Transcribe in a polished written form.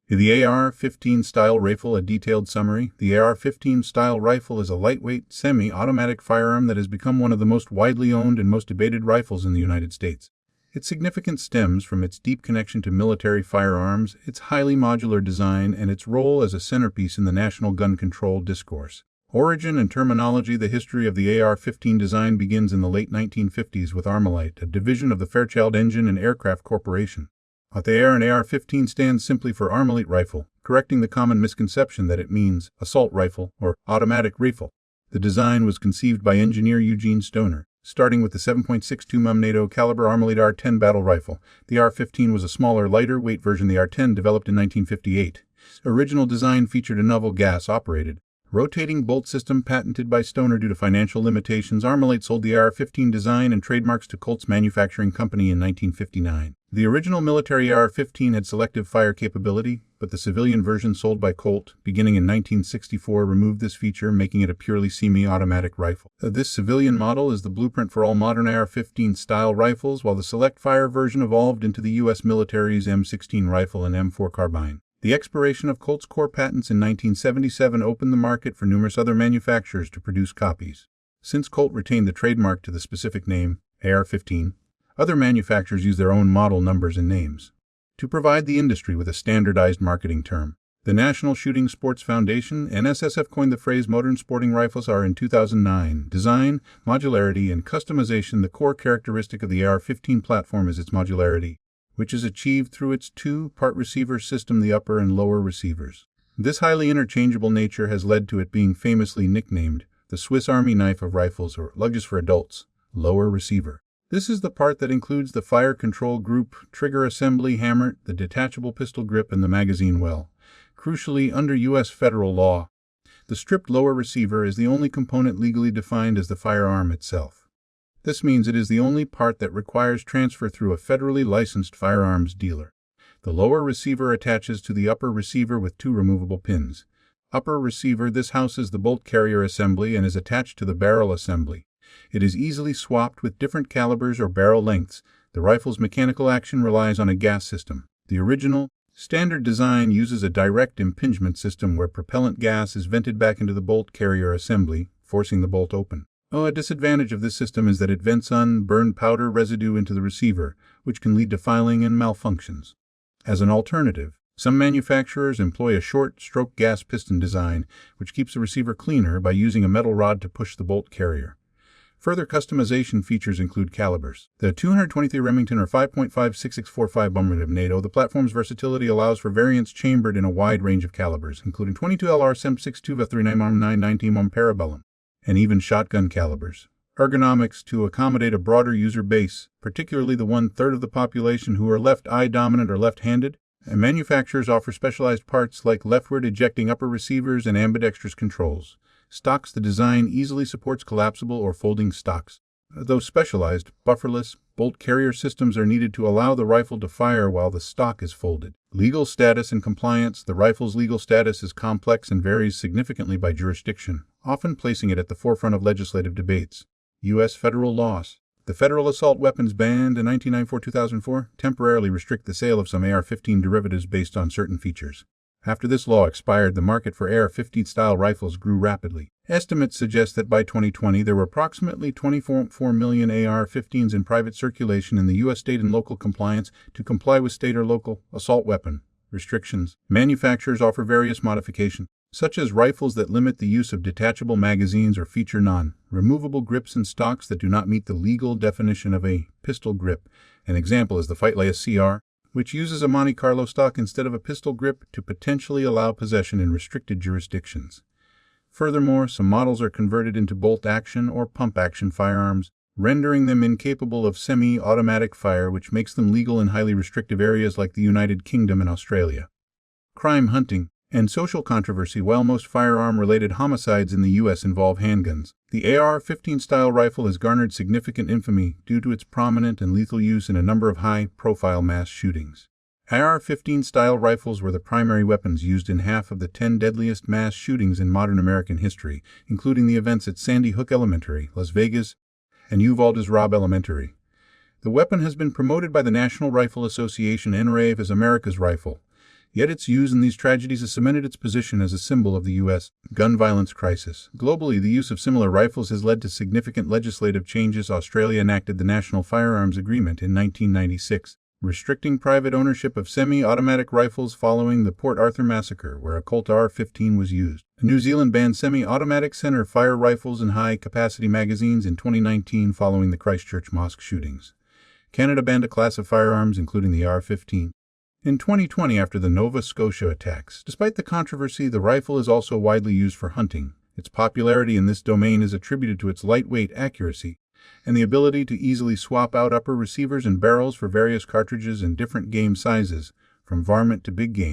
The AR-15 style rifle, a detailed summary. The AR-15 style rifle is a lightweight, semi-automatic firearm that has become one of the most widely owned and most debated rifles in the United States. Its significance stems from its deep connection to military firearms, its highly modular design, and its role as a centerpiece in the national gun control discourse. Origin and terminology. The history of the AR-15 design begins in the late 1950s with Armalite, a division of the Fairchild Engine and Aircraft Corporation. The AR-15 stands simply for Armalite rifle, correcting the common misconception that it means assault rifle or automatic rifle. The design was conceived by engineer Eugene Stoner, starting with the 7.62 mm NATO caliber Armalite R-10 battle rifle. The R-15 was a smaller, lighter weight version of the R-10 developed in 1958. Original design featured a novel gas-operated rotating bolt system patented by Stoner due to financial limitations. Armalite sold the AR-15 design and trademarks to Colt's Manufacturing Company in 1959. The original military AR-15 had selective fire capability, but the civilian version sold by Colt, beginning in 1964, removed this feature, making it a purely semi-automatic rifle. This civilian model is the blueprint for all modern AR-15 style rifles, while the select fire version evolved into the U.S. military's M16 rifle and M4 carbine. The expiration of Colt's core patents in 1977 opened the market for numerous other manufacturers to produce copies. Since Colt retained the trademark to the specific name, AR-15, other manufacturers use their own model numbers and names to provide the industry with a standardized marketing term. The National Shooting Sports Foundation, NSSF, coined the phrase modern sporting rifles are in 2009. Design, modularity, and customization. The core characteristic of the AR-15 platform is its modularity, which is achieved through its two-part receiver system, the upper and lower receivers. This highly interchangeable nature has led to it being famously nicknamed the Swiss Army knife of rifles, or luggage for adults, lower receiver. This is the part that includes the fire control group, trigger assembly, hammer, the detachable pistol grip, and the magazine well. Crucially, under U.S. federal law, the stripped lower receiver is the only component legally defined as the firearm itself. This means it is the only part that requires transfer through a federally licensed firearms dealer. The lower receiver attaches to the upper receiver with two removable pins. Upper receiver, this houses the bolt carrier assembly and is attached to the barrel assembly. It is easily swapped with different calibers or barrel lengths. The rifle's mechanical action relies on a gas system. The original, standard design uses a direct impingement system where propellant gas is vented back into the bolt carrier assembly, forcing the bolt open. A disadvantage of this system is that it vents unburned powder residue into the receiver, which can lead to filing and malfunctions. As an alternative, some manufacturers employ a short-stroke gas piston design, which keeps the receiver cleaner by using a metal rod to push the bolt carrier. Further customization features include calibers. The 223 Remington or 5.56645 mm of NATO. The platform's versatility allows for variants chambered in a wide range of calibers, including 22 LR SEM62 F39 919 Parabellum, and even shotgun calibers. Ergonomics. To accommodate a broader user base, particularly the 1/3 of the population who are left-eye dominant or left-handed, and manufacturers offer specialized parts like leftward ejecting upper receivers and ambidextrous controls. Stocks. The design easily supports collapsible or folding stocks. Though specialized, bufferless bolt carrier systems are needed to allow the rifle to fire while the stock is folded. Legal status and compliance. The rifle's legal status is complex and varies significantly by jurisdiction, often placing it at the forefront of legislative debates. U.S. federal laws. The Federal Assault Weapons Ban in 1994-2004 temporarily restrict the sale of some AR-15 derivatives based on certain features. After this law expired, the market for AR-15 style rifles grew rapidly. Estimates suggest that by 2020 there were approximately 24.4 million AR-15s in private circulation in the U.S. state and local compliance to comply with state or local assault weapon restrictions. Manufacturers offer various modifications, such as rifles that limit the use of detachable magazines or feature non-removable grips and stocks that do not meet the legal definition of a pistol grip. An example is the Fightlayer CR, which uses a Monte Carlo stock instead of a pistol grip to potentially allow possession in restricted jurisdictions. Furthermore, some models are converted into bolt-action or pump-action firearms, rendering them incapable of semi-automatic fire, which makes them legal in highly restrictive areas like the United Kingdom and Australia. Crime, hunting, and social controversy. While most firearm-related homicides in the U.S. involve handguns, the AR-15 style rifle has garnered significant infamy due to its prominent and lethal use in a number of high-profile mass shootings. AR-15 style rifles were the primary weapons used in half of the 10 deadliest mass shootings in modern American history, including the events at Sandy Hook Elementary, Las Vegas, and Uvalde's Robb Elementary. The weapon has been promoted by the National Rifle Association NRAV as America's rifle. Yet its use in these tragedies has cemented its position as a symbol of the U.S. gun violence crisis. Globally, the use of similar rifles has led to significant legislative changes. Australia enacted the National Firearms Agreement in 1996, restricting private ownership of semi-automatic rifles following the Port Arthur massacre, where a Colt AR-15 was used. New Zealand banned semi-automatic center fire rifles and high-capacity magazines in 2019 following the Christchurch mosque shootings. Canada banned a class of firearms, including the AR-15. In 2020, after the Nova Scotia attacks, despite the controversy, the rifle is also widely used for hunting. Its popularity in this domain is attributed to its lightweight accuracy and the ability to easily swap out upper receivers and barrels for various cartridges and different game sizes, from varmint to big game.